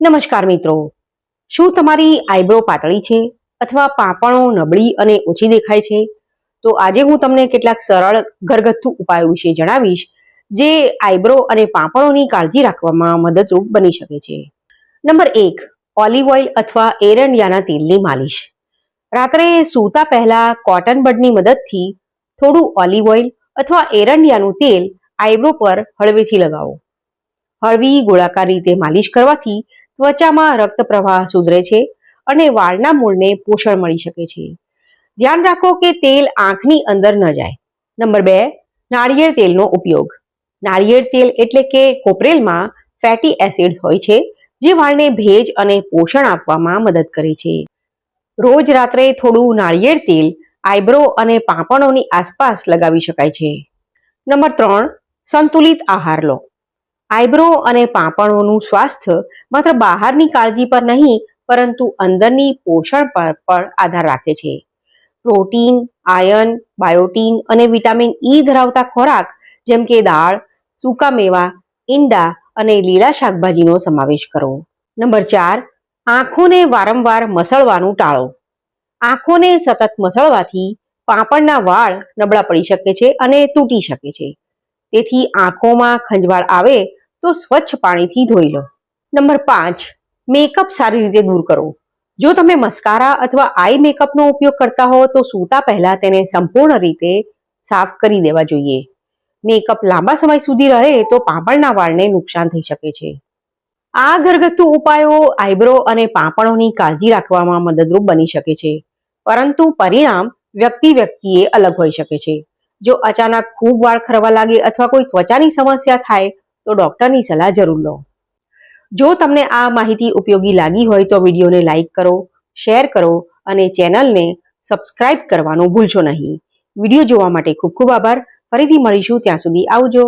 નમસ્કાર મિત્રો, શું તમારી આઈબ્રો પાતળી છે અથવા પાંપણો નબળી અને ઓછી દેખાય છે? તો આજે હું તમને કેટલાક સરળ ઘરગથ્થુ ઉપાયો વિશે જણાવીશ જે આઈબ્રો અને પાંપણોની કાળજી રાખવામાં મદદરૂપ બની શકે છે. નંબર 1, ઓલિવ ઓઇલ અથવા એરંડિયાના તેલની માલિશ. રાત્રે સૂતા પહેલા કોટન બડની મદદથી થોડું ઓલિવ ઓઇલ અથવા એરંડિયાનું તેલ આઈબ્રો પર હળવેથી લગાવો. હળવી ગોળાકાર રીતે માલિશ કરવાથી ત્વચામાં રક્ત પ્રવાહ સુધરે છે અને વાળના મૂળને પોષણ મળી શકે છે. ધ્યાન રાખો કે તેલ આંખની અંદર ન જાય. નંબર 2, નાળિયેર તેલનો ઉપયોગ. નાળિયેર તેલ એટલે કે કોપરેલમાં ફેટી એસિડ હોય છે જે વાળને ભેજ અને પોષણ આપવામાં મદદ કરે છે. રોજ રાત્રે થોડું નાળિયેર તેલ આઈબ્રો અને પાંપણોની આસપાસ લગાવી શકાય છે. નંબર 3, સંતુલિત આહાર લો. આઈબ્રો અને પાંપણોનું સ્વાસ્થ્ય માત્ર બહારની કાળજી પર નહીં પરંતુ અંદરની પોષણ પર પણ આધાર રાખે છે. પ્રોટીન, આયર્ન, બાયોટીન અને વિટામિન ઈ ધરાવતા ખોરાક જેમ કે દાળ, સૂકા મેવા, ઈંડા અને લીલા શાકભાજીનો સમાવેશ કરો. નંબર 4, આંખોને વારંવાર મસળવાનું ટાળો. આંખોને સતત મસળવાથી પાંપણના વાળ નબળા પડી શકે છે અને તૂટી શકે છે. તેથી આંખોમાં ખંજવાળ આવે તો સ્વચ્છ પાણીથી ધોઈ લો. નંબર 5, મેકઅપ સારી રીતે દૂર કરો. જો તમે મસ્કારા અથવા આઈ મેકઅપનો ઉપયોગ કરતા હો તો સૂતા પહેલા તેને સંપૂર્ણ રીતે સાફ કરી દેવા જોઈએ. મેકઅપ લાંબા સમય સુધી રહે તો પાંપણના વાળને નુકસાન થઈ શકે છે. આ ઘરગથ્થુ ઉપાયો આઈબ્રો અને પાંપણોની કાળજી રાખવામાં મદદરૂપ બની શકે છે, પરંતુ પરિણામ વ્યક્તિએ અલગ હોઈ શકે છે. જો અચાનક ખૂબ વાળ ખરવા લાગે અથવા કોઈ ત્વચાની સમસ્યા થાય તો ડોક્ટરની સલાહ જરૂર લો. જો તમને આ માહિતી ઉપયોગી લાગી હોય તો વિડીયોને લાઈક કરો, શેર કરો અને ચેનલને સબસ્ક્રાઇબ કરવાનું ભૂલશો નહીં. વિડીયો જોવા માટે ખૂબ ખૂબ આભાર. ફરીથી મળીશું, ત્યાં સુધી આવજો.